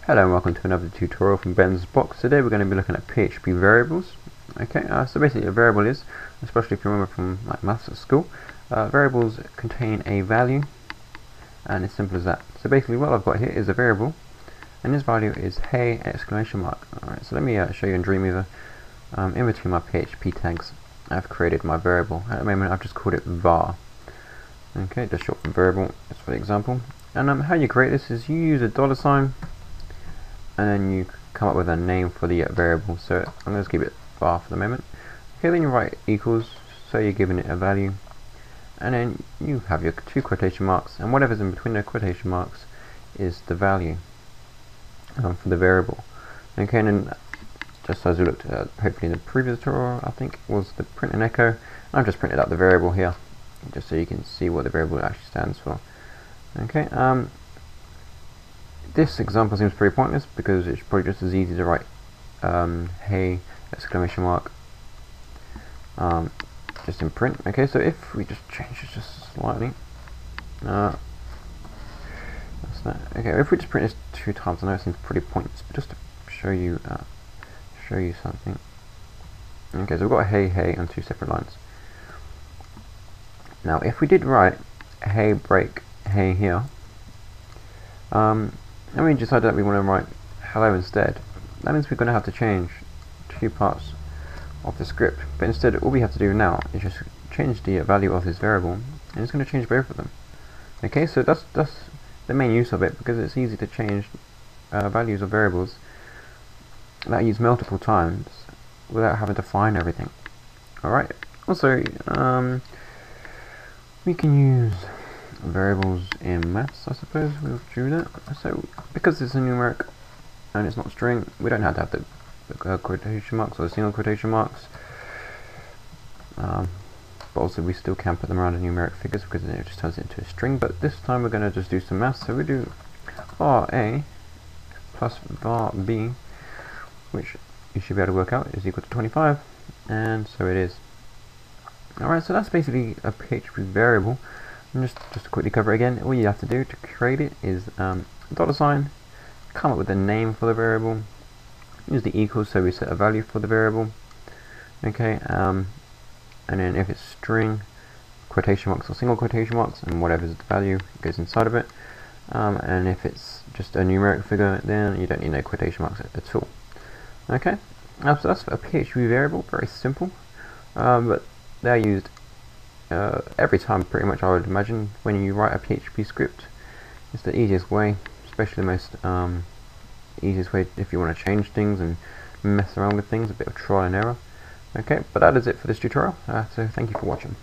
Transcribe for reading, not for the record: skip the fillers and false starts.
Hello and welcome to another tutorial from Ben's Box. Today we're going to be looking at PHP variables. Okay, so basically a variable is, especially if you remember from like maths at school, variables contain a value, and it's simple as that. So basically what I've got here is a variable, and this value is hey exclamation mark. Alright, so let me show you in Dreamweaver. In between my PHP tags I've created my variable. At the moment I've just called it var. Okay, just short for variable, just for the example. And how you create this is you use a $, and then you come up with a name for the variable. So I'm going to keep it var for the moment. Okay, then you write equals, so you're giving it a value, and then you have your two quotation marks, and whatever's in between the quotation marks is the value for the variable. Okay, and then just as we looked at hopefully in the previous tutorial, I think it was the print and echo, and I've just printed out the variable here just so you can see what the variable actually stands for. Okay, this example seems pretty pointless because it's probably just as easy to write hey exclamation mark just in print. Okay, so if we just change this just slightly, that's that. Okay, if we just print this 2 times, I know it seems pretty pointless, but just to show you something. Okay, so we've got hey on 2 separate lines. Now if we did write hey break hey here, and we decide that we want to write hello instead, that means we're going to have to change 2 parts of the script. But instead all we have to do now is just change the value of this variable, and it's going to change both of them. Okay, so that's the main use of it, because it's easy to change values of variables that are used multiple times without having to find everything. Alright, also we can use variables in maths, I suppose. We'll do that. So because it's a numeric and it's not string, we don't have to have the quotation marks or the single quotation marks, but also we still can put them around the numeric figures because then it just turns it into a string. But this time we're going to just do some maths, so we do var a plus var b, which you should be able to work out is equal to 25, and so it is. Alright, so that's basically a PHP variable. And just to quickly cover it again, all you have to do to create it is $, come up with a name for the variable, use the equals so we set a value for the variable. Okay, and then if it's string, quotation marks or single quotation marks, and whatever's the value goes inside of it. And if it's just a numeric figure, then you don't need no quotation marks at all. Okay, so that's a PHP variable, very simple, but they're used every time pretty much, I would imagine, when you write a PHP script. It's the easiest way, especially the most easiest way if you want to change things and mess around with things, a bit of trial and error. Okay, but that is it for this tutorial, so thank you for watching.